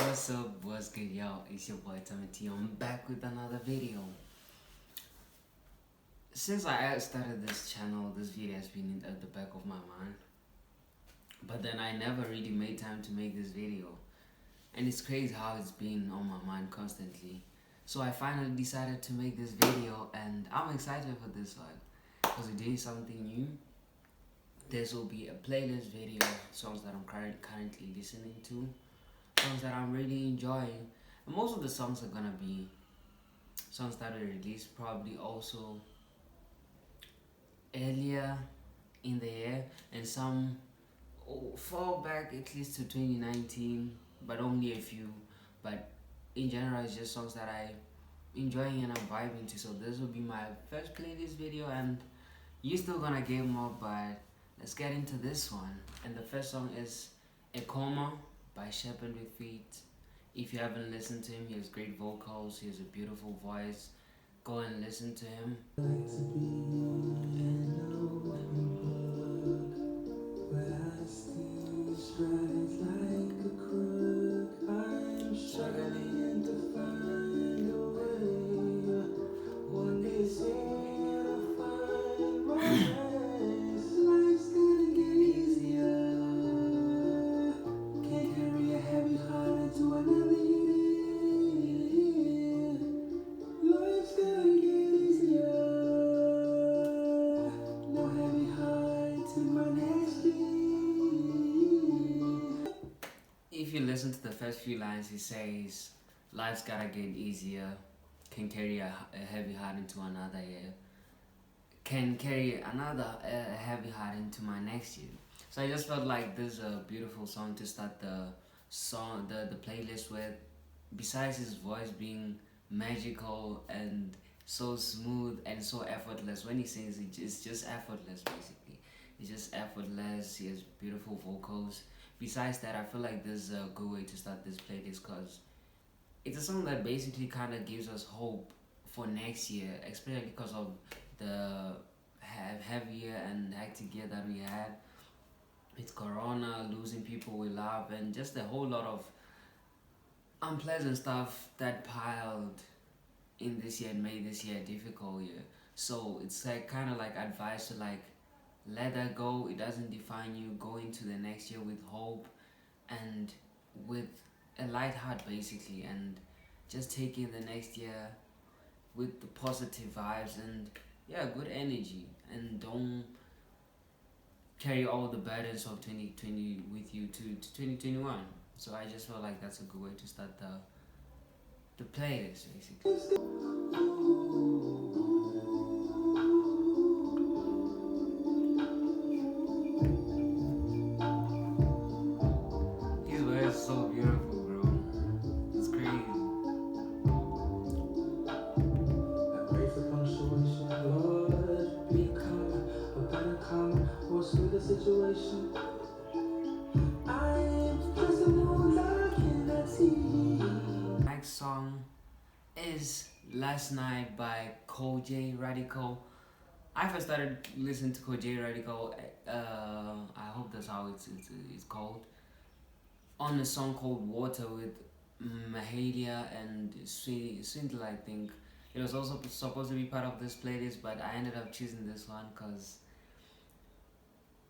What's up, what's good, yo? It's your boy Thami. I'm back with another video. Since I started this channel, this video has been at the back of my mind, but then I never really made time to make this video, and it's crazy how it's been on my mind constantly. So I finally decided to make this video, and I'm excited for this one because we're doing something new. This will be a playlist video, songs that I'm currently listening to, songs that I'm really enjoying, and most of the songs are gonna be songs that were released probably also earlier in the year, and some fall back at least to 2019, but only a few. But in general, it's just songs that I'm enjoying and I'm vibing to. So this will be my first playlist video, and you're still gonna get more, but let's get into this one. And the first song is A Comma by Serpentwithfeet. If you haven't listened to him, he has great vocals, he has a beautiful voice. Go and listen to him. If you listen to the first few lines, he says, life's gotta get easier, can carry a heavy heart into another year, can carry a heavy heart into my next year. So I just felt like this is a beautiful song to start the playlist with. Besides his voice being magical and so smooth and so effortless, when he sings, it's just effortless basically. It's just effortless. He has beautiful vocals. Besides that, I feel like this is a good way to start this playlist because it's a song that basically kind of gives us hope for next year, especially because of the heavier and hectic year that we had. It's Corona, losing people we love, and just a whole lot of unpleasant stuff that piled in this year and made this year a difficult year. So it's like kind of like advice to like let that go. It doesn't define you. Go into the next year with hope and with a light heart basically, and just take in the next year with the positive vibes and good energy, and don't carry all the burdens of 2020 with you to 2021. So I just felt like that's a good way to start the playlist basically. So beautiful, bro. It's crazy. I pray for punctuation, Lord, be calm, a better calm, more sweeter situation. I am just a moon I cannot see. Next song is Last Night by Night-Kojey Radical. I first started listening to Night-Kojey Radical. I hope that's how it's called. On a song called Water with Mahalia and Swindler, I think. It was also supposed to be part of this playlist, but I ended up choosing this one because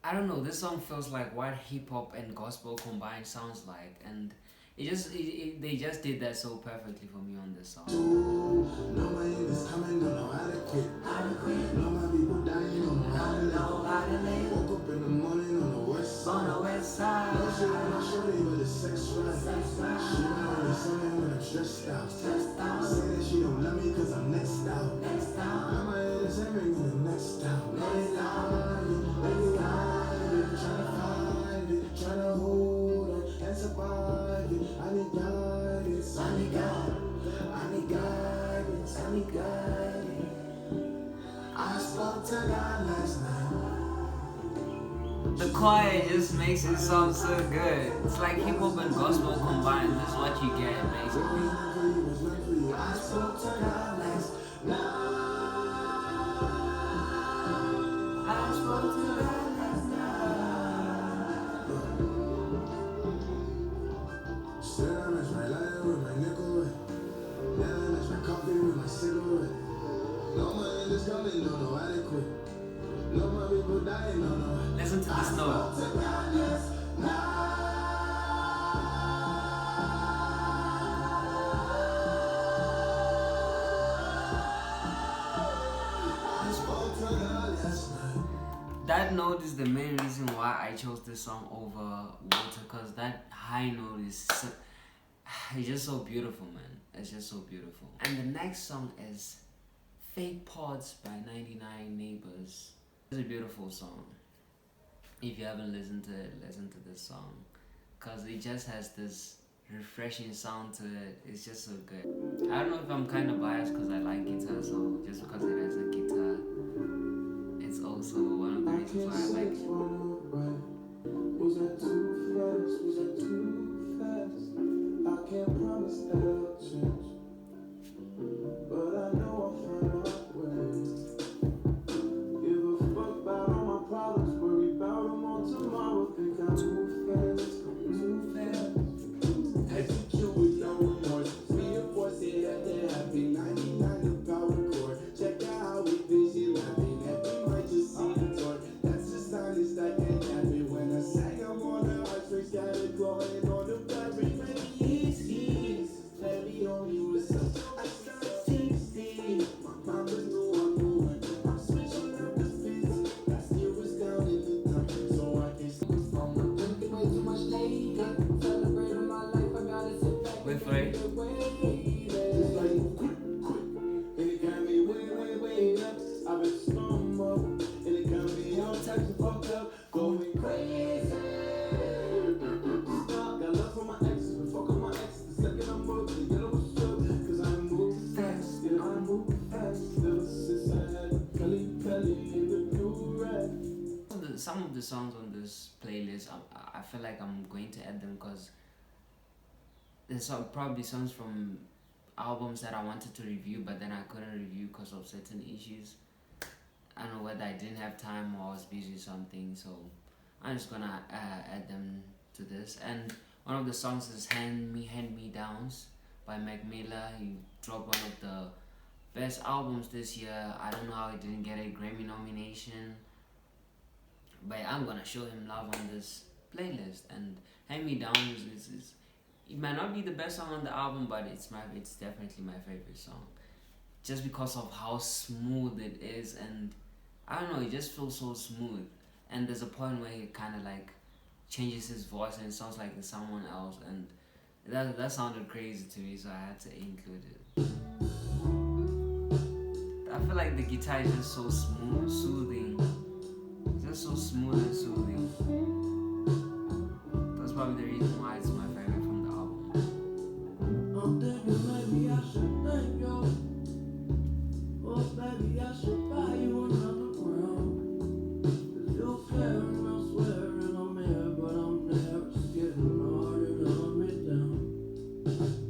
I don't know, this song feels like what hip hop and gospel combined sounds like, and they just did that so perfectly for me on this song. No way is coming, don't know how to quit. No my people dying, don't know how to live. Woke up in the morning on the west side. No shit on my shorty, but the sex right. She might something when I'm stressed out. Say that she don't love me cause I'm next out. Now my head is having the next down. Tryna find it, tryna hold on and survive it. I need guidance, I need guidance, I need guidance. I spoke to God last night. The choir just makes it sound so good. It's like hip hop and gospel combined. This is what you get basically. I spoke to God last night. I spoke to God last night. Said I'm as right Listen to this note. That note is the main reason why I chose this song over Water, because that high note is it's just so beautiful, man. It's just so beautiful. And the next song is Fake Pods by 99 Neighbors. It's a beautiful song. If you haven't listened to it, listen to this song, because it just has this refreshing sound to it. It's just so good. I don't know if I'm kind of biased because I like guitar, so just because it has a guitar, it's also one of the reasons why I like it. Was that too fast? Was that too fast? I can't promise that I'll change, but I know I'll find my way. Give a fuck about all my problems, worry about them all tomorrow. Think I'm too fast, too fast. Execute with no remorse. Me and force it at the happy 99 the power core. Check out how we busy laughing. Every might just see the torch. That's the silence that can't happen. When I sang, I'm on the heartstrings, got it glowing on the battery. Ease, baby, only was up. I started tasting. My mama knew I'm moving. I'm switching up the fits. Last year was down in the dump, so I can sleep from the drinking way too much later. Celebrating my life, I gotta sit back. Wait for it. Just like quick, and it got me way up. I've been storm up, and it got me all types of fucked up, going crazy. Stop, got love for my exes, but fuck on my exes. The second I'm up, they get what's up, 'cause I move fast, yeah, I move fast. Ever since I had Pelly in the new rap. Some of the songs on this playlist, I feel like I'm going to add them because there's probably songs from albums that I wanted to review, but then I couldn't review because of certain issues. I don't know whether I didn't have time or I was busy with something, so I'm just gonna add them to this. And one of the songs is Hand Me Downs by Mac Miller. He dropped one of the best albums this year. I don't know how he didn't get a Grammy nomination, but I'm gonna show him love on this playlist. And Hand Me Down is it might not be the best song on the album, but it's definitely my favorite song, just because of how smooth it is. And I don't know, it just feels so smooth. And there's a point where he kind of like changes his voice and it sounds like it's someone else, and that sounded crazy to me, so I had to include it. I feel like the guitar is just so smooth, soothing. It's just so smooth and soothing. That's probably the reason why it's my favorite from the album. I'm thinking maybe I should thank you. Oh, baby, I should buy you another crown. 'Cause you're fair and I'm swearing I'm here, but I'm there. It's getting harder to hunt me down.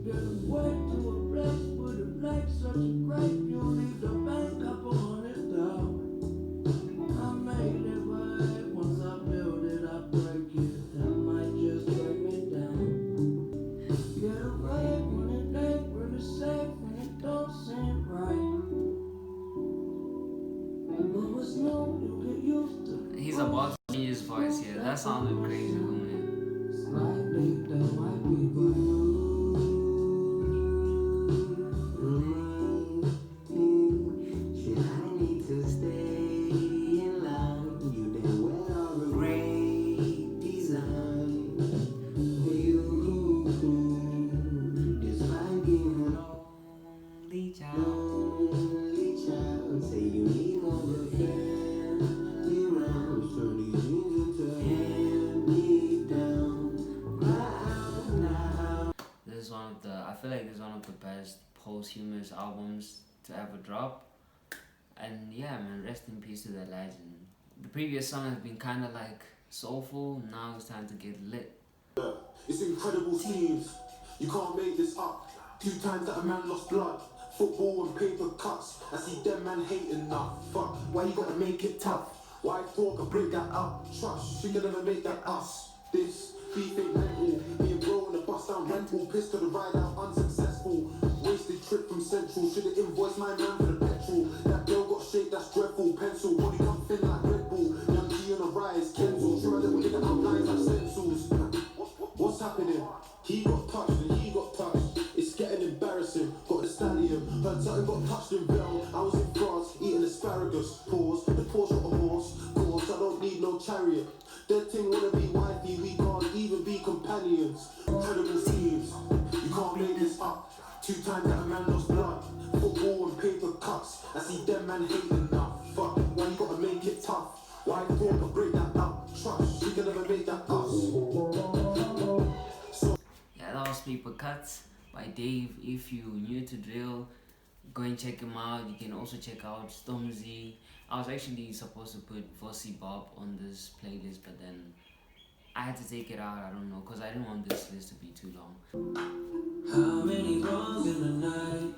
Get away to a place with a lake such a great view. Leave the bank up on it down. I made it, but once I build it, I break it. That might just break me down. Get away when it ain't really safe, when it don't seem right. But what's new, you get used to. He's about to change his voice here. That sounded crazy, man. Slightly, that might be for you. Should I need to stay in line? You damn well are a great design. For you, despite being an only child, say you need more of a family round. So these dreams into hand me down. Right now. This is one of the, I feel like this is one of the best posthumous albums to ever drop. And yeah, man, rest in peace to the legend. The previous song has been kind of like soulful. Now it's time to get lit. It's incredible scenes. You can't make this up. 2 times that a man lost blood. Football and paper cuts. I see them man hating now. Fuck, why you gotta make it tough? Why talk and break that up? Trust, you can never make that us. This beef ain't mental. Being bro on a bus down rental. Pissed to the ride out unsuccessful. Wasted trip from Central. Should've invoiced my man for the petrol. That girl got shaped, that's dreadful. Pencil, body come thin like Red Bull. Young he got touched and he got touched. It's getting embarrassing. Got a stallion, heard something got touched in Bell. I was in France eating asparagus. Pause. The Porsche got a horse. Course, I don't need no chariot. That thing wanna be wifey, we can't even be companions. Incredible teams, you can't make this up. 2 times that a man lost blood. Football and paper cuts. I see them man hating now. Fuck, why you gotta make it tough? Why the poor break that up? Trust, we can never make that us. Yeah, that was Paper Cuts by Dave. If you're new to drill, go and check him out. You can also check out Stormzy. I was actually supposed to put Vossi Bob on this playlist, but then I had to take it out. I don't know, because I didn't want this list to be too long. How many wrongs in the night?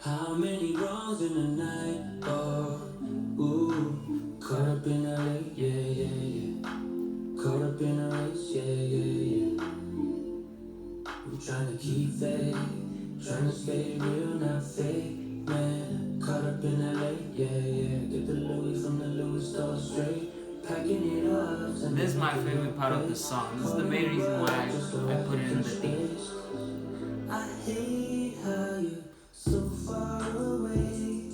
How many wrongs in the night? Oh, ooh, caught up in a lake, yeah, yeah, yeah. Caught up in a race, yeah, yeah, yeah. I'm trying to keep faith, trying to stay real, not fake, man. Caught up in a lake, yeah, yeah. Get the Louis from the Louis store straight, packing it up. This is my favorite part of the song. This is the main reason why I put it in the thing. I hate how you're so far away.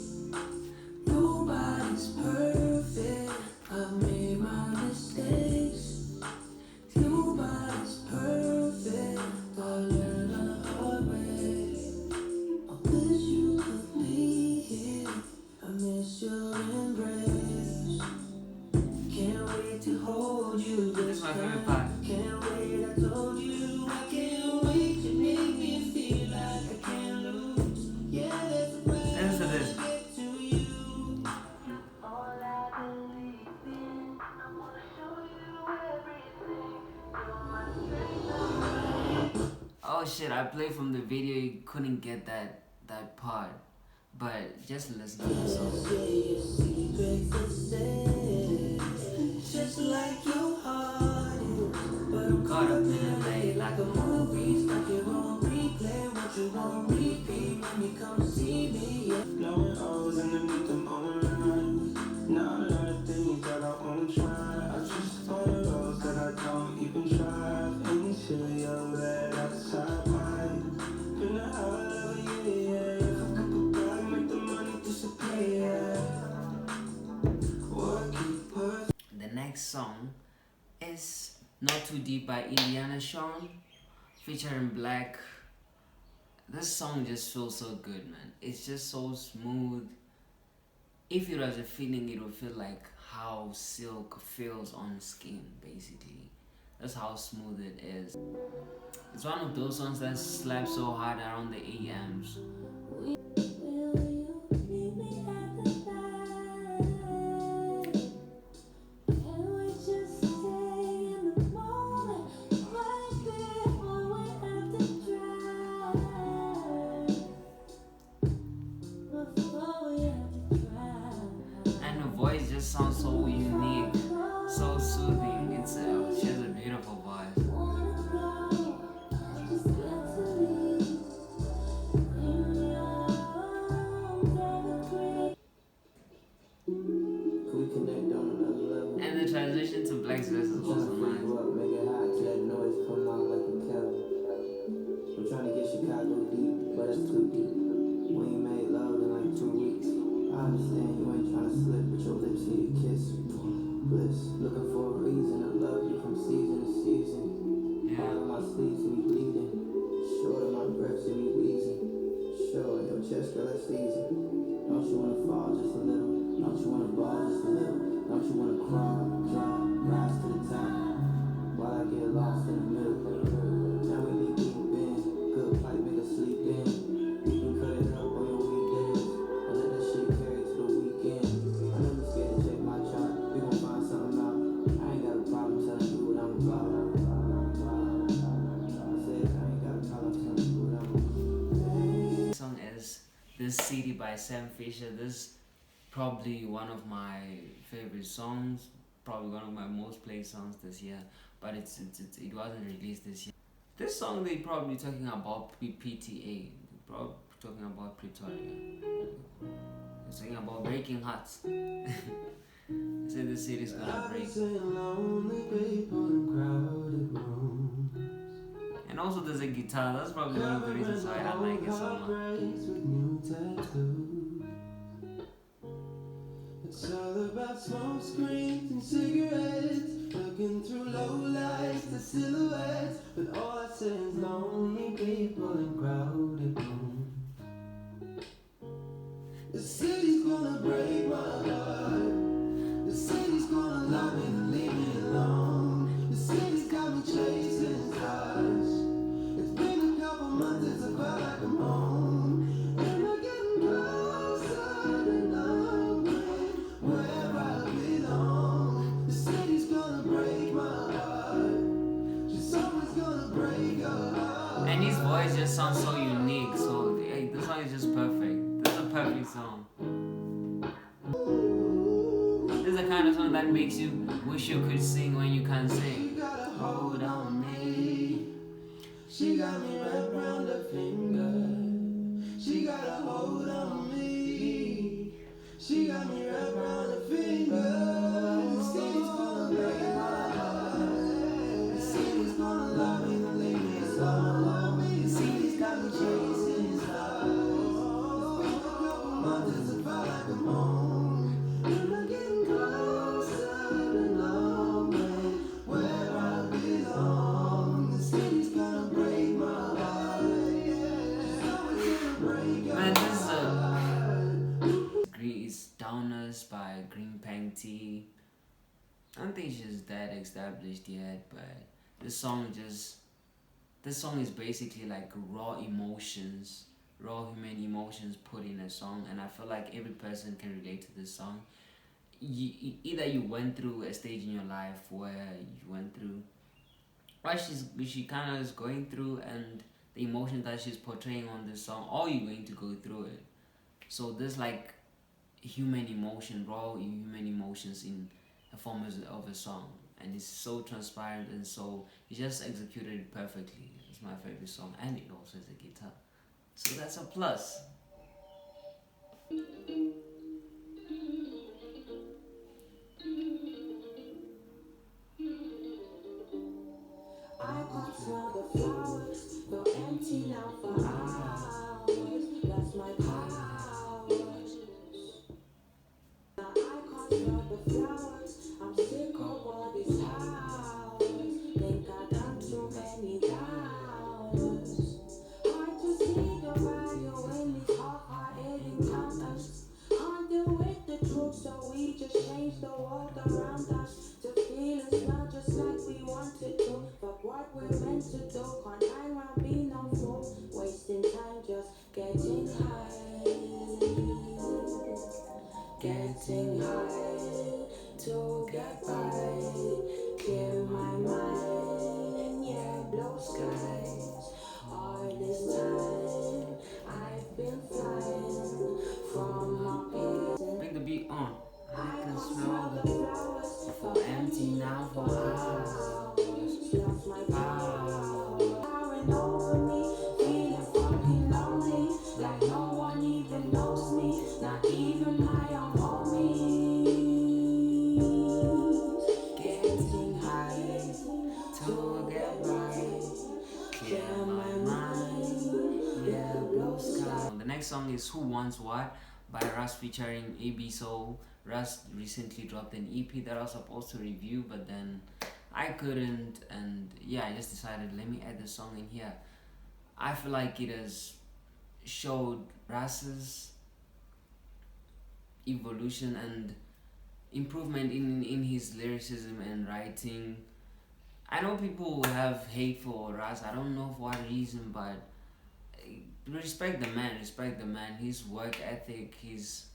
Nobody's perfect. I've made my mistakes. Nobody's perfect. I learned the hard way. I wish you could be here. I miss your embrace. Can't wait to hold you. This is my favorite part. Can't wait, I told you. I can't wait to make me feel like I can't lose. Yeah, there's a way Listen to this. to get to you. All I believe in, I wanna show you everything. You're my strength. Oh shit, I played from the video, you couldn't get that part. But just listen to the song. Say your secret to stay, just like your heart is. But I'm Caught up in a lake like a movie, stuck it on replay. What you want repeat when you come see me? Yeah. Blowing O's underneath them on the line. Not a lot of things that I wanna try. I just on the roads that I don't even drive. Until you're that outside mind. Been a hell of a year, yeah. Fuck up a bag, make the money disappear. What keep perfect? The next song is Not Too Deep by India Shawn, featuring Black. This song just feels so good, man. It's just so smooth. If it was a feeling, it would feel like how silk feels on skin, basically. That's how smooth it is. It's one of those songs that slap so hard around the AMs. And the voice just sounds so unique, so soothing. She has a beautiful voice. Can we connect on another level? And the transition to Black's verse is also nice. Make it hot, till that noise come out like a kettle. I'm trying to get Chicago deep, but it's too deep. When you made love in like 2 weeks, I understand you ain't trying to slip, but your lips need a kiss. Bliss, looking for a reason to love you from season to season. All of my sleeves me bleeding, short of my breath to me wheezing. Sure, your chest, girl, that's easy. Don't you wanna fall just a little? Don't you wanna ball just a little? Don't you wanna crawl, jump, rise to the top? While I get lost in the middle. Now we be deep in, good pipe, make us sleep in. You can cut it up on your weekends, and let that shit carry to the weekend. I know you scared to check my chart, we gon' find something out. I ain't got a problem telling you what I'm about. I said I ain't got a problem telling you what I'm about. This song is This City by Sam Fisher. This probably one of my favorite songs, probably one of my most played songs this year, but it wasn't released this year. This song they probably talking about PTA, probably talking about Pretoria. It's talking about breaking hearts. They said the city's gonna break. Lonely people in crowded rooms. And And also there's a guitar. That's probably one of the reasons why I like it so much. It's all about smoke screens and cigarettes, looking through low lights, the silhouettes, but all I see is lonely people in crowded rooms. The city's gonna break my heart. The city's gonna love me and leave me alone. The city's got me chasing stars. It's been a couple months since I felt like I'm home. Am I getting closer to knowing where I belong? The city's gonna break my heart. She's always gonna break your heart. And his voice just sounds so unique. So hey, this song is just perfect. This is a perfect song. This is the kind of song that makes you wish you could sing when you can't sing. Hold on me. She got me wrapped around her finger. She got a hold on me. She got me wrapped around her finger. The city's gonna break my heart. The city's gonna love me and leave me alone. The city's got me chasing stars. It's been a couple months since I felt like I'm home. Am I getting closer to knowing where I belong? The city's gonna break my heart. She's always gonna break your Man, this is heart. Grease Downers by Green Pang Tea. I don't think she's that established yet, but this song is basically like raw emotions, raw human emotions put in a song, and I feel like every person can relate to this song. Either you went through a stage in your life where you went through what she kind of is going through, and the emotion that she's portraying on this song, or you're going to go through it. So there's like human emotion, raw human emotions in a form of a song, and it's so transparent, and so he just executed it perfectly. It's my favorite song, and it also has a guitar, so that's a plus. I could smell the flowers, feel empty now for hours. That's my powers. Now I can't smell the flowers. I'm sick of all these hours. Think I done too many hours. Hard to see the value in these hard-hearted encounters. Can't deal with the truth, so we just change the world around us to feel and smell just like we wanted to. But what we're meant to do, can't hang around, be no fool. Wasting time just getting high. Getting high to get by. Clear my mind, yeah, blue skies. All this time I've been flying from up here. Bring the beat on. I can smell Smell the the flowers, for empty now for hours. lost my power. Towering over me, feeling fucking lonely. Like no one even knows me, not even my own homies. Getting high to get by. Clear my mind, yeah, blue sky. The next song is Who Wants What by Russ featuring AB Soul. Russ recently dropped an EP that I was supposed to review, but then I couldn't, and yeah, I just decided let me add the song in here. I feel like it has showed Russ's evolution and improvement in his lyricism and writing. I know people have hate for Russ, I don't know for what reason, but respect the man, his work ethic, his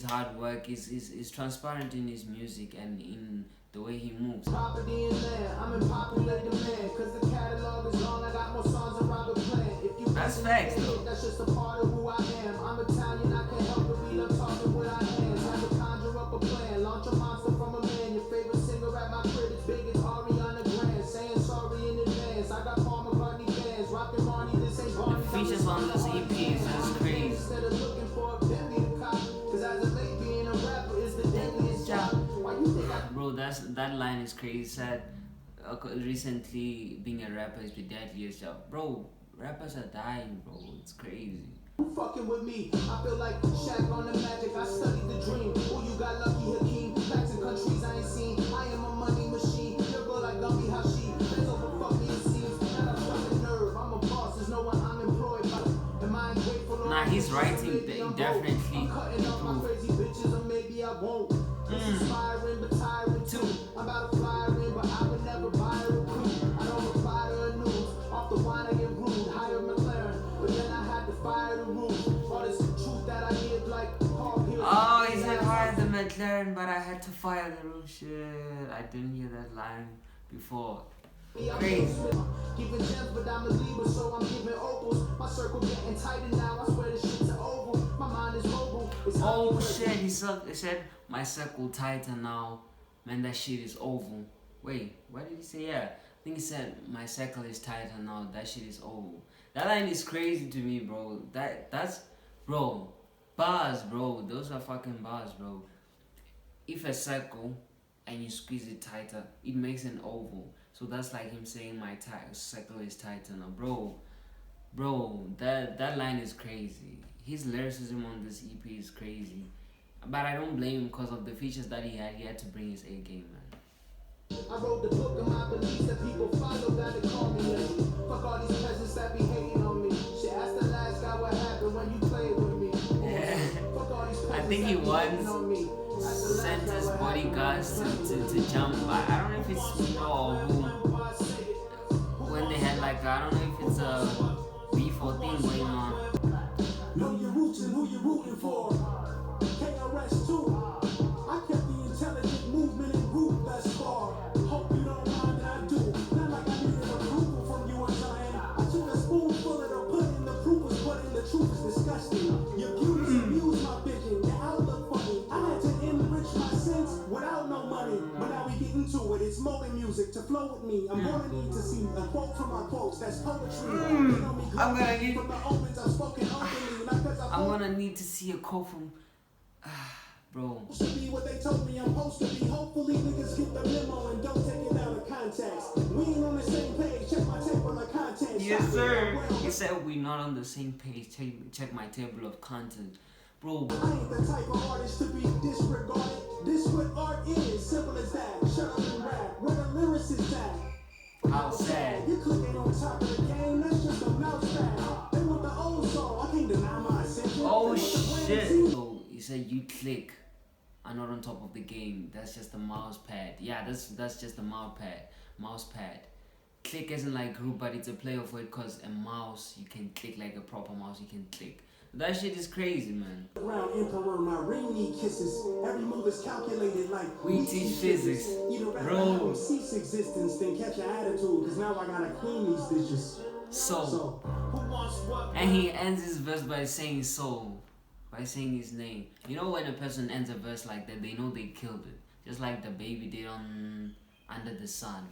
hard work is transparent in his music and in the way he moves. Property in land, I'm in popular demand. Cause the catalog is long, I got more songs than Robert Plant. If you That's facts though. that's just a part of who I am. I'm Italian, I can't help it, we love talking with our hands. Have to conjure up a plan, launch a monster from a man. Your favorite singer at my crib is big as Ariana Grande. Saying sorry in advance, I got Paul McCartney fans. Rockin' Marnie, this ain't Barney. The features on this EP is just crazy. Instead of looking for a Bentley to cop, cause as a late being a rapper is the deadliest job. Why you think I Bro, that line is crazy. Said recently being a rapper is the deadliest job. Bro, rappers are dying, bro. It's crazy. Who fucking with me? I feel like Shaq on the Magic. I studied the dream. Oh, you got lucky, Hakeem. Facts in countries I ain't seen. I am a money machine. You're good like Gumby Hashi. Bends over, fuck me, it seems. And I'm fucking nerve. I'm a boss. There's no one I'm employed by. Am I ungrateful? Nah, he's writing definitely I'm cutting off my crazy bitches, or maybe I won't. It's inspiring, but tiring too. I'm about to fly in, but I would never buy a recruit. I don't reply to the news. Off the wine, I get rude. Hire McLaren, but then I had to fire the room. All this truth that I give, like Paul Pierce. Oh, he said fire the McLaren, but I had to fire the room. Shit, I didn't hear that line before. Crazy. Giving gems, but I'm a Libra, so I'm giving opals. My circle getting tighter now. I swear this shit's an oval. My mind is mobile. It's Oh shit, he said my circle tighter now. Man, that shit is oval. Wait, what did he say? Yeah, I think he said my circle is tighter now. That shit is oval. That line is crazy to me, bro. That's bro, bars, bro. Those are fucking bars, bro. If a circle and you squeeze it tighter, it makes an oval. So that's like him saying my circle is tighter now, bro. That line is crazy. His lyricism on this EP is crazy, but I don't blame him because of the features that he had. He had to bring his A game, man. I wrote the book of my beliefs that people follow, that they call me lazy. Fuck all these peasants that be hating on me. Shit, ask the last guy what happened when you played with me. Fuck all these I think he peasants once sent his bodyguards to jump. I don't know if it's Mino or who. When they had like, I don't know if it's a beef or thing going on. Know your roots and who you're rooting for. KRS too. I kept the intelligent movement in group thus far. Hope you don't mind that I do. Not like I needed approval from you, I'm saying. I took a spoonful of the pudding, the proof was put in, the truth is disgusting. Your beauties abuse my vision, your outlook funny. I had to enrich my sense without no money. But now we get into it, it's more than music to flow with me. I'm gonna need to see a quote from my quotes, that's poetry. I'm gonna need. From the omens I've spoken openly, not 'cause I'm gonna need to see a quote from, bro. to be what they told me I'm supposed to be. Hopefully niggas get the memo and don't take it out of context. We ain't on the same page. Check my table of contents. Yes, sir. He said we not on the same page. Check my table of content, bro. I ain't the type of artist to be disregarded. This what art is. Simple as that. Shut up and rap. Where the lyricists at? How sad. You clicking on top of the game. That's just a mouse pad. They want the old song. I can't deny my ascension. Oh They want the brand shit. new. So he said you click are not on top of the game. That's just a mouse pad. Yeah, that's just a mouse pad. Click isn't like group, but it's a play of it because a mouse you can click like a proper mouse. You can click. That shit is crazy, man. Round emperor, my ring need kisses. Every move is calculated like We teach physics, bro. Cease existence, then catch an attitude. Cause now I gotta clean these dishes. So, who wants what? and he ends his verse by saying so, by saying his name. You know when a person ends a verse like that, they know they killed it. Just like the baby did on Under the Sun.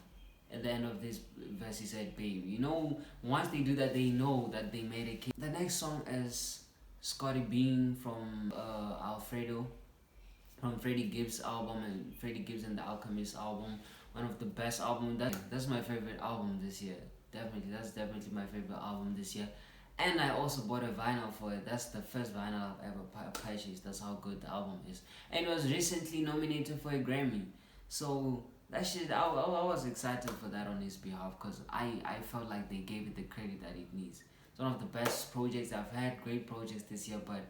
At the end of this verse, he said baby. You know, once they do that, they know that they made a kill. The next song is Scotty Bean from Alfredo, from Freddie Gibbs' album, and Freddie Gibbs and the Alchemist album. One of the best albums. That's my favorite album this year. Definitely, that's definitely my favorite album this year. And I also bought a vinyl for it. That's the first vinyl I've ever purchased. That's how good the album is. And it was recently nominated for a Grammy. So that shit, I was excited for that on his behalf because I felt like they gave it the credit that it needs. It's one of the best projects I've had. Great projects this year, but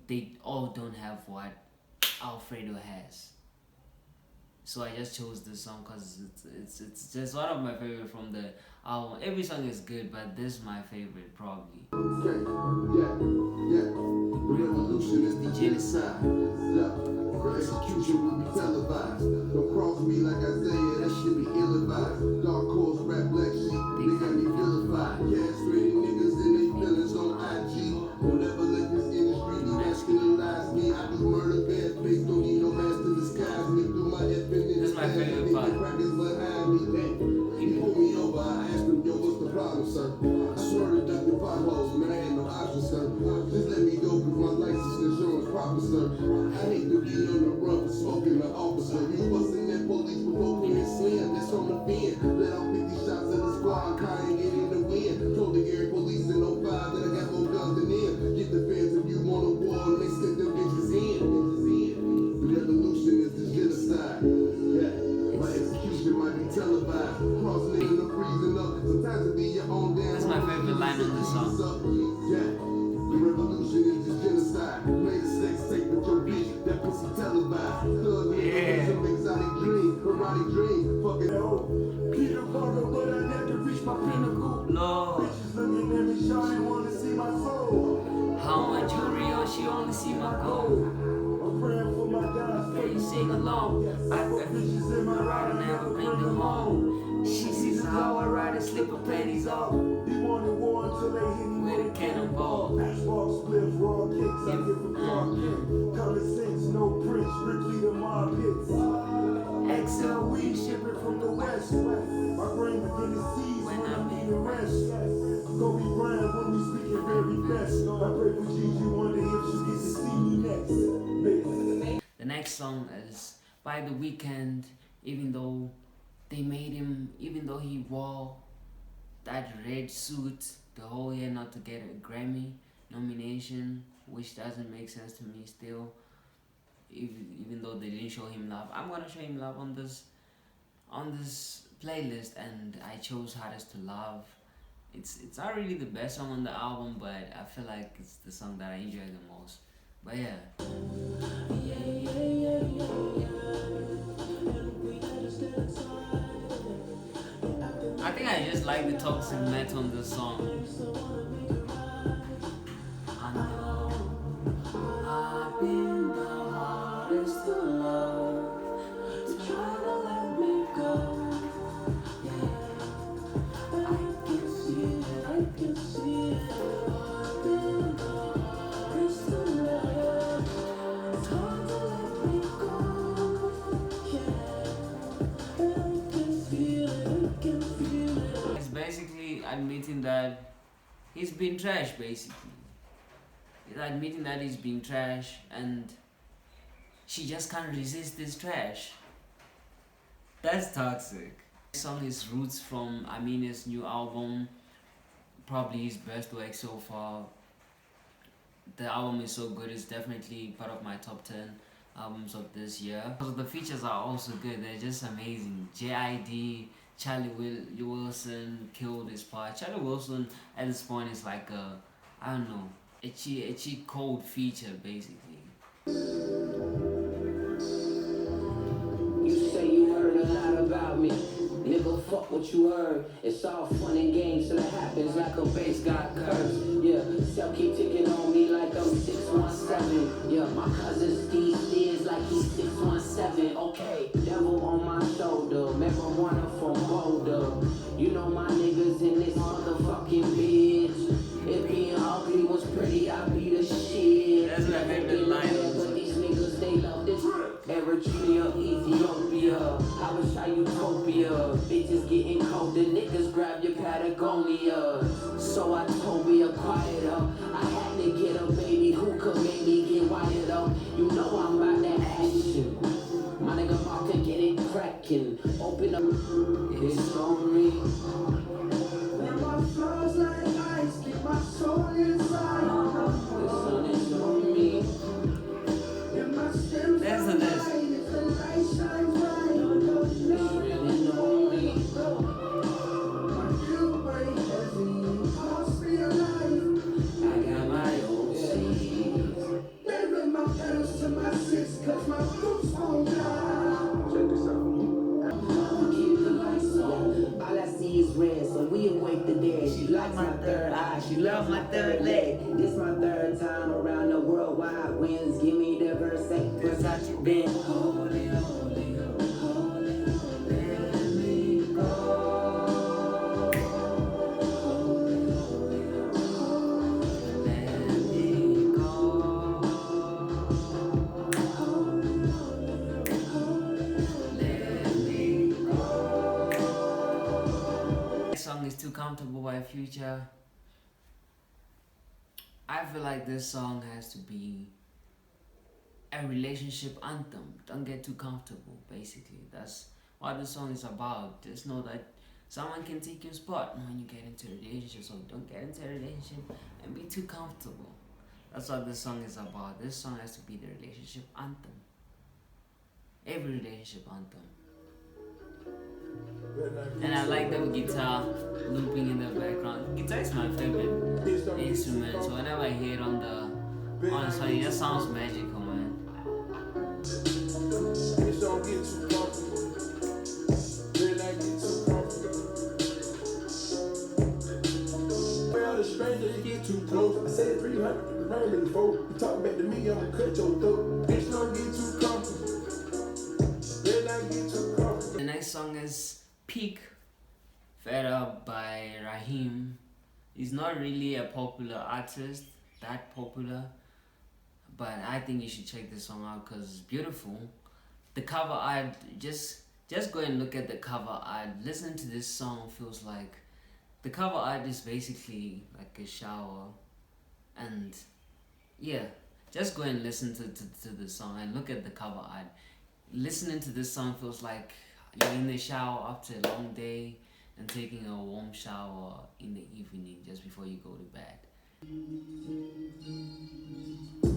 they all don't have what Alfredo has. So I just chose this song because it's just one of my favorite from the album. Every song is good, but this is my favorite probably. Yeah. The revolution is the genocide. The execution will be televised. Don't cross me like Isaiah, that should be ill-advised. Dark horse, rap black sheep, they got me vilified. Castrated niggas and they feelings on IG. Don't ever let this industry demasculinize me. I do murder bad face, don't need no mask to disguise me. Through my effing in This is my favorite part. Crackers behind me, he pulled me over, I asked him, yo, what's the problem, sir? I swear to duck the potholes, man, I ain't no option, sir. Just let me go, cause my license insurance proper, sir. I hate to be on the run for smoking the officer. You busting that police with open and slam, that's on the bin. line on the song. Yeah, the revolution is just genocide. Made a sex tape with your bitch, that pussy televised. Thug nigga, some exotic dream, erotic dream. Fucking hell. Peter Parker, but I never reached my pinnacle. Lord, Bitches looking at me, Shawn, they wanna see my soul. how much you real, she only see my goal. I'm praying for my guys. Can you sing along? I got Bitches in my ride, I never bring them home. She sees how I ride and slip her panties off He wanted war until they hit me with a cannonball. Xbox split, raw kicks, I give a car kick. Common sense, no print, strictly the mob hits. XL weed shipping from the west. My brain begin to seize when I need a rest. Kobe Bryant when we speaking very best. I pray for Gigi, wonder if she gets to see me next. Bitch. The next song is by The Weeknd. Even though they made him, even though he wore that red suit the whole year not to get a Grammy nomination, which doesn't make sense to me still. Even though they didn't show him love, I'm gonna show him love on this playlist, and I chose Hardest to Love. It's not really the best song on the album, but I feel like it's the song that I enjoy the most. But yeah. I think I just like the toxic metal on this song. I know I've been the hardest to love, try to let me go. Yeah, I can see it, I can see it. I've been the hardest to love, try to let me go. Yeah, I can feel it, I can feel it. It's basically admitting that he's been trash, basically. He's admitting that he's been trash, and she just can't resist this trash. That's toxic. The song is Roots from Amine's new album, probably his best work so far. The album is so good, it's definitely part of my top 10 albums of this year. So the features are also good, they're just amazing. JID, Charlie Wilson killed his part. Charlie Wilson at this point is like a, I don't know, a cheat code feature basically. You say you heard a lot about me. Nigga, fuck what you heard. It's all fun and games till it happens like a bass got cursed. Yeah, cell keep ticking on me like I'm 617. Yeah, my cousin Steve is like he's 617. Okay, devil on my shoulder, marijuana from Boulder. You know my niggas in this motherfucking bitch. If being ugly was pretty, I'd be the shit. That's my favorite line. But these niggas, they love this. Eritrea, Ethiopia, Habasha, Utopia. Bitches getting cold, the niggas grab your Patagonia. So I told me a quiet up. I had to get a baby who could make me get wired up. You know I'm about that action. My nigga about to get it cracking. Open up, it's on me. Now my flowers like ice, keep my soul inside. The sun is on me. And my stems Listen to this. if the light shines bright. It's raining on me. My guilt weighs heavy, cost me a life. I got my own seeds. Baby, my pedals to my six, cause my boots won't die. Check this out. Keep the lights on. All I see is red, so we awake the dead. She likes my third eye, she loves my third leg. This my third time around the world wide winds. Give me the Versace bend. Holy, holy, holy, let me go. Holy, holy, let me go. Let me go. This song is Too Comfortable by Future. I feel like this song has to be a relationship anthem. Don't get too comfortable, basically. That's what this song is about. Just know that someone can take your spot when you get into a relationship, so don't get into a relationship and be too comfortable. That's what this song is about. This song has to be the relationship anthem. Every relationship anthem. And I like the guitar looping in the background. Guitar is my favorite instrument, so whenever I hear it on the song, it just sounds magical, man. Bitch, don't get too comfortable. Then I get too comfortable. Well, the stranger, you get too close. I said 300, the rain in the fold. You talk back to me, I'ma cut your throat. Bitch, don't get too comfortable. Then I get too comfortable. The next song is Peak, Fed Up by Raheem. He's not really a popular artist, that popular, but I think you should check this song out because it's beautiful. The cover art, just go and look at the cover art. Listening to this song feels like the cover art is basically like a shower, and yeah, just go and listen to the song and look at the cover art. Listening to this song feels like you're in the shower after a long day and taking a warm shower in the evening just before you go to bed.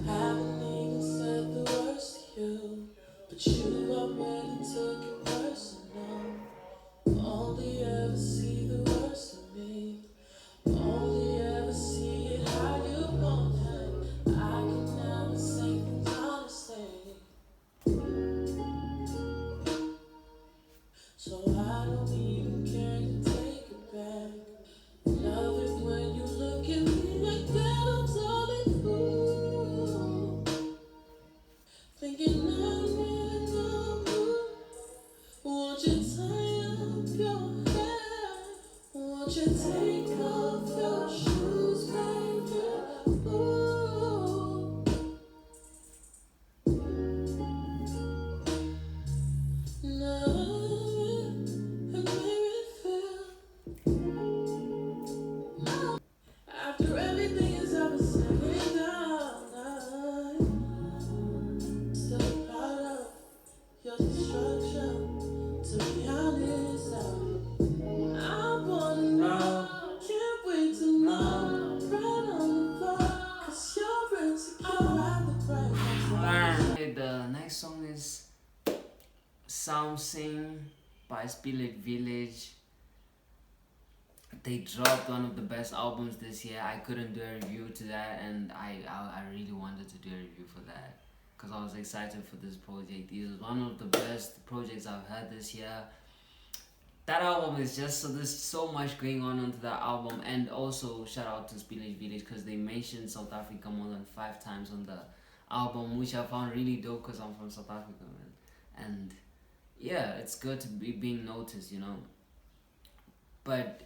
Haven't even said the worst to you, but you already took it personal. Only ever see the worst of me. Only ever see it how you want it. I can never say things honestly. So I don't even care to take it back. Love it when you look at me like that, I'm totally cool. Thinking I'm in the mood. Won't you tie up your hair? Won't you take off your shoes, baby? Ooh. No. After everything is ever said and done, still part of your destruction. To be honest, I wanna know, can't wait to know. Right on the floor, 'cause you're insecure at the price. Okay, the next song is Something by Spinach Village. They dropped one of the best albums this year. I couldn't do a review to that, and I really wanted to do a review for that because I was excited for this project. It was one of the best projects I've heard this year. That album is just there's so much going on onto that album, and also shout out to Spinach Village because they mentioned South Africa more than 5 times on the album, which I found really dope because I'm from South Africa, man. And yeah, it's good to be being noticed, you know. But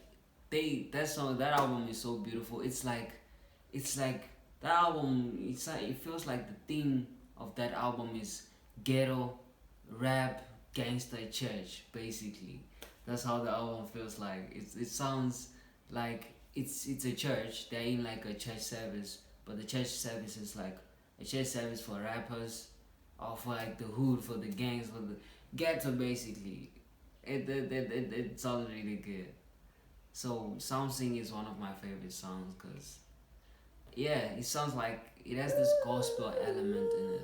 that album is so beautiful. It's like that album. It feels like the theme of that album is ghetto, rap, gangster, church. Basically, that's how the album feels like. It sounds like it's a church. They're in like a church service, but the church service is like a church service for rappers, or for like the hood, for the gangs, for the ghetto. Basically, it sounds really good. So Something is one of my favorite songs because, yeah, it sounds like it has this gospel element in it.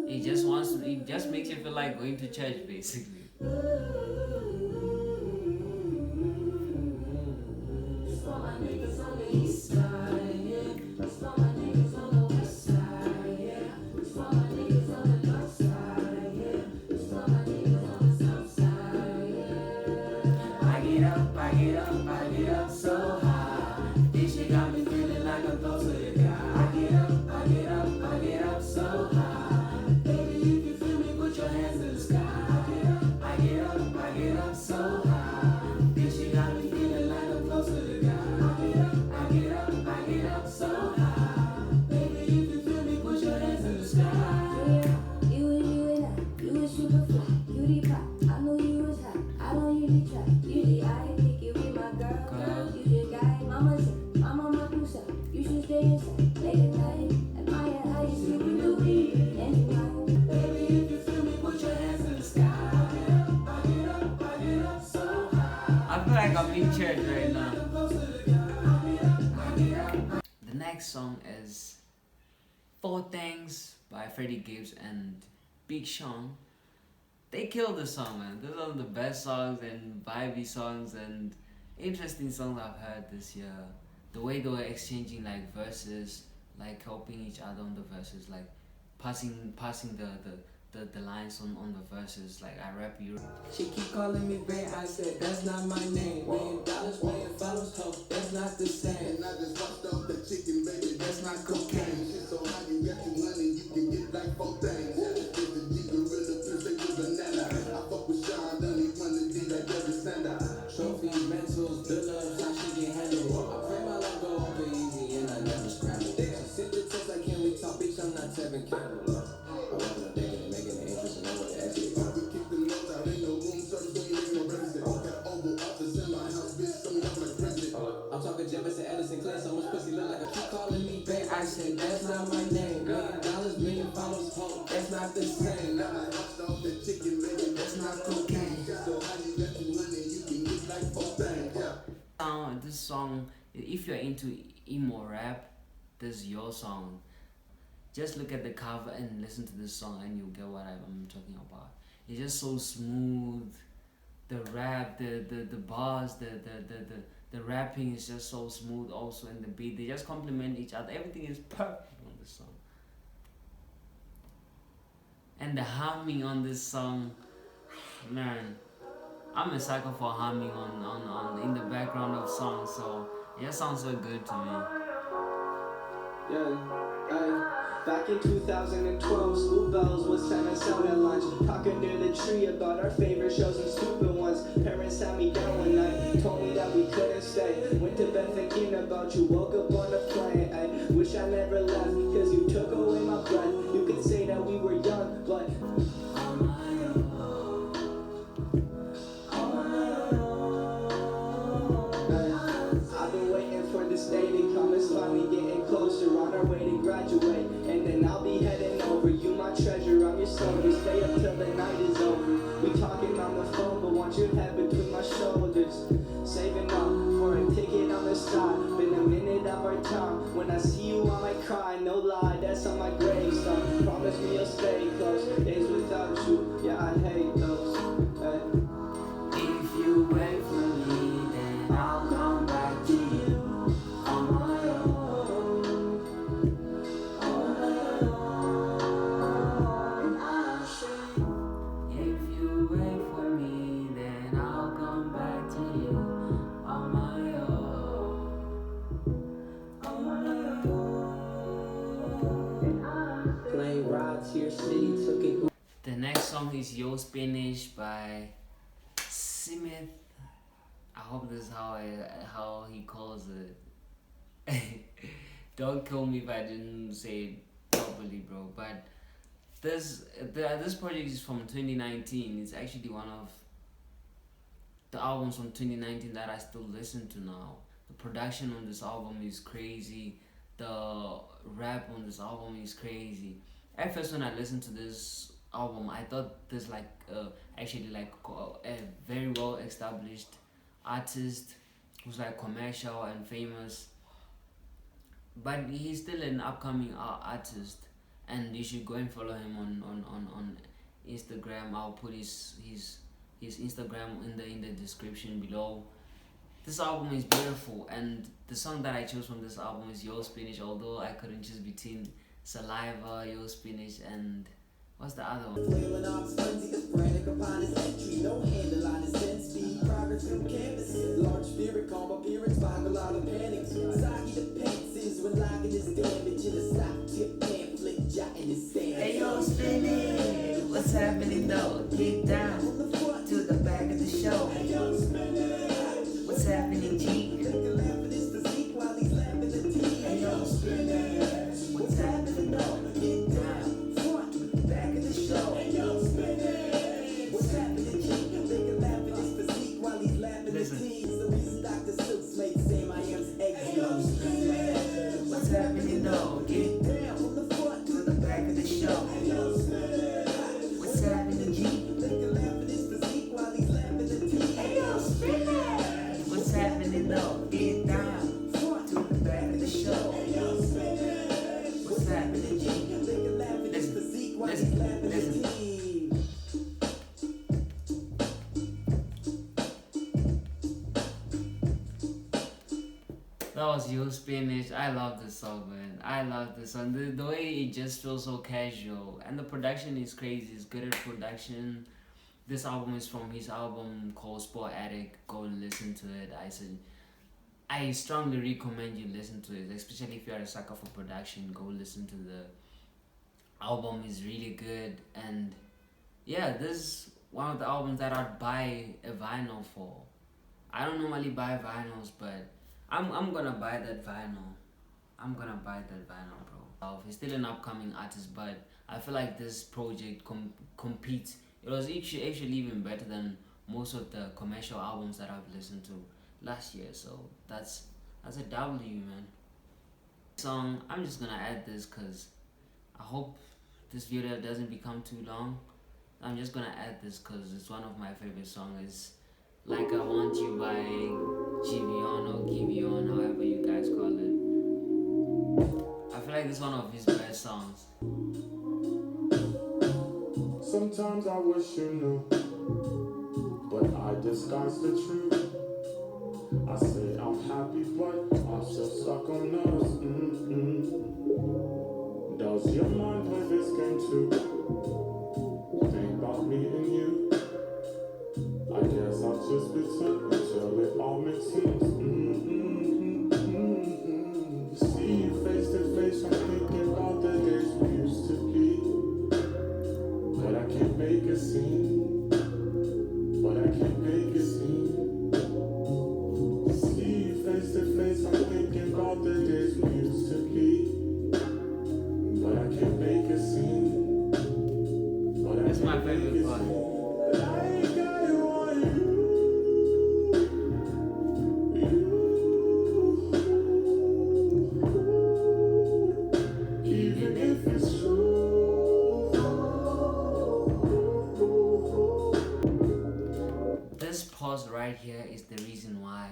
It just makes you feel like going to church, basically. It's for my niggas on the east side, yeah. It's for my niggas on the west side, yeah. It's for my niggas on the north side, yeah. It's for my niggas on the south side, yeah. I get up so high. This shit got me feeling like I'm close to the guy. I get up so high. Baby, if you feel me, put your hands in the sky. I get up so high. This shit got me feeling like I'm close to the guy. I get up so high. Baby, if you feel me, put your hands in the sky. You and I, you was super fly, you the pop. I know you was hot, I don't usually try. Usually I kick it with my girls. You the guy, mama said, mama Makusa. You should stay inside, late at night. Admire how you sleep with the weed. And you know, Baby, if you feel me, put your hands in the sky. I get up so high. I feel like I'm in church right now. The next song is 4 Things by Freddie Gibbs and Big Sean. they killed the song, man. Those are the best songs and vibey songs and interesting songs I've heard this year. The way they were exchanging like verses, like helping each other on the verses, like passing the lines on the verses, like I rap you. She keep calling me babe, I said that's not my name. $1 million, million follows, hope that's not the same. And I just fucked up the chicken, baby, That's not cocaine. shit so high you got your money, you can get like 4 things. If the G gorilla, please take the banana. I fuck with Sean, then he wanna be like every Santa. Trophies, mentals, build-ups, how she can handle it. I pray my life go over easy and I never scramble. She sent the text like, can we talk, bitch, I'm not Tevin Campbell. I wasn't thinking of making an interest in what to ask you. I could kick the notes out, ain't no room, service, we ain't no resident. Got oval office in my house, bitch, so me, I'm like president. I'm talking Jefferson, Edison, Clay, so much pussy look like a keep calling me babe. I said that's not my name. $1 million, million follows, hope that's not the same. Now I fucked off the chicken, baby, That's not cocaine. shit so high you got your money, you can get like 4 things. Yeah. This song, if you're into emo rap, this is your song. Just look at the cover and listen to this song and you'll get what I'm talking about. It's just so smooth. The rap, the bars, the rapping is just so smooth also, and the beat, they just complement each other. Everything is perfect on this song. And the humming on this song, man, I'm a sucker for humming on in the background of songs, so it just sounds so good to me. Yeah, back in 2012, school bells would send us out at lunch, talking near the tree about our favorite shows and stupid ones. Parents sat me down one night, told me that we couldn't stay. Went to bed thinking about you, woke up on a plane. I wish I never left because you took away my breath. You could say that we were young, but I've been waiting for this day to come. It's finally getting closer, on our way to graduate, and then I'll be heading over. You my treasure, I'm your soldier. Stay up till the night is over. We talking on the phone, but want your head between my shoulders. Saving up for a ticket on the side. Been a minute of our time. When I see you, I might cry. No lie, that's on my gravestone. Promise me you'll stay close. Days without you, yeah, I hate those. If you wait for me, then I'll come back to you on my own. If you wait for me, then I'll come back to you on my own. Plane ride to your city, took it. The next song is Yo Spinach by Smith. I hope this is how he calls it. Don't kill me if I didn't say it properly, bro. But this project is from 2019. It's actually one of the albums from 2019 that I still listen to now. The production on this album is crazy. The rap on this album is crazy. At first, when I listened to this album, I thought this actually a very well established artist who's like commercial and famous, but he's still an upcoming artist, and you should go and follow him on Instagram. I'll put his Instagram in the description below. This album is beautiful, and the song that I chose from this album is Yo Spinach, although I couldn't choose between Saliva, Yo Spinach, and what's the other one? When I'm frenzy, it's frantic upon his entry. No handle on his 10 speed. Progress through canvas. Large spirit, calm appearance, find a lot of panic. Soggy the pants is when locking his damage. In the sock tip pamphlet, jotting his stand. Hey yo, Spinach, what's happening though? Get down to the back of the show. Hey yo, Spinach, What's happening, G? nigga laughing his physique while he's laughing at T. Hey yo, Spinach, What's happening though? get down, front to the back of the show. Hey yo, Spinach, what's happening, G? Nigga laughing his physique while he's laughing at Listen. T. The reason Dr. Silks made Sam I am's eggs. Hey yo, Spinach, What's happening though? Get down from the front to the back of the show. Hey yo, Spinach, What's happening, G? nigga was you, Spinach. I love this song, man. I love this song. The way it just feels so casual, and the production is crazy. It's good at production. This album is from his album called Sport Addict. Go and listen to it. I strongly recommend you listen to it, especially if you're a sucker for production. Go listen to the album. Is really good, and yeah, this is one of the albums that I'd buy a vinyl for. I don't normally buy vinyls, but I'm gonna buy that vinyl. I'm gonna buy that vinyl, bro. He's still an upcoming artist, but I feel like this project competes. It was actually even better than most of the commercial albums that I've listened to last year. So that's a W, man. Song, I'm just gonna add this because I hope this video doesn't become too long. I'm just gonna add this because it's one of my favorite songs. It's Like I Want You by Giveon or Giveon, however you guys call it. I feel like this is one of his best songs. Sometimes I wish you knew, but I disguise the truth. I say I'm happy, but I'm still stuck on us. Does your mind play this game too? Think about me and you. I guess I'll just pretend until it all makes sense. See you face to face, I'm thinking about the days we used to be. But I can't make a scene. But I can't make a scene. See you face to face, I'm thinking about the days we used to be. But I can't make a scene. But I That's my can't make favorite a part. scene. Like I want you. Even if it's true. This pause right here is the reason why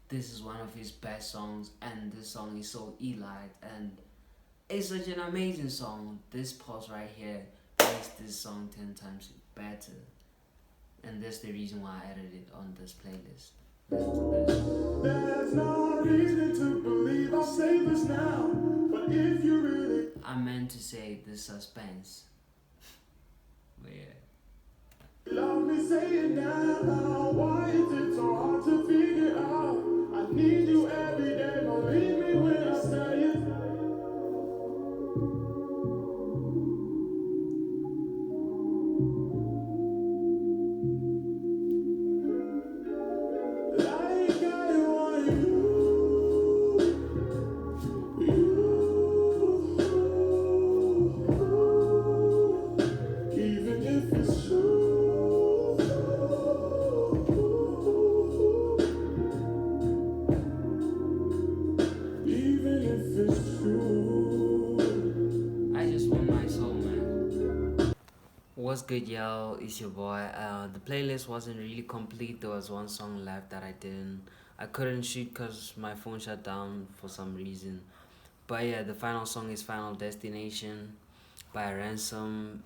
this is one of his best songs, and this song is so Elight, and it's such an amazing song. This pause right here makes this song 10 times better, and that's the reason why I added it on this playlist. Listen to this. There's no reason to believe I'll say this now, but if you really I meant to say the suspense. But yeah. love me, say it now. Why is it so hard to figure out? I need you every day, believe me when I say it. Like I want you. Even if it's true. Even if it's true. I just want my soul, man. What's good, y'all? It's your boy. The playlist wasn't really complete. There was one song left that I couldn't shoot because my phone shut down for some reason. But yeah, the final song is Final Destination by Ransom,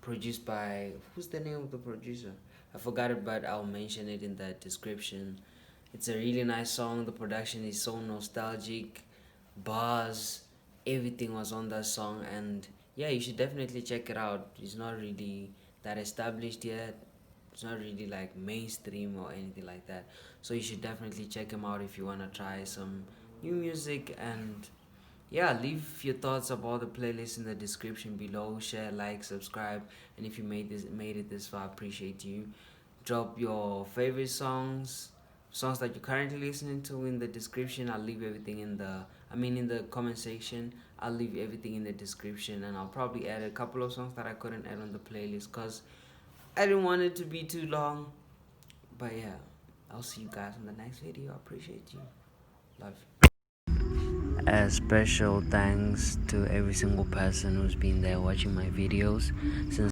produced by, who's the name of the producer? I forgot it, but I'll mention it in the description. It's a really nice song. The production is so nostalgic. Bars, everything was on that song, and yeah, you should definitely check it out. It's not really that established yet. It's not really like mainstream or anything like that. So you should definitely check him out if you want to try some new music. And yeah, leave your thoughts about the playlist in the description below. Share, like, subscribe, and if you made it this far, I appreciate you. Drop your favorite songs that you're currently listening to in the description. I'll leave everything in the comment section. I'll leave everything in the description, and I'll probably add a couple of songs that I couldn't add on the playlist because I didn't want it to be too long. But yeah, I'll see you guys in the next video. I appreciate you. Love you. A special thanks to every single person who's been there watching my videos since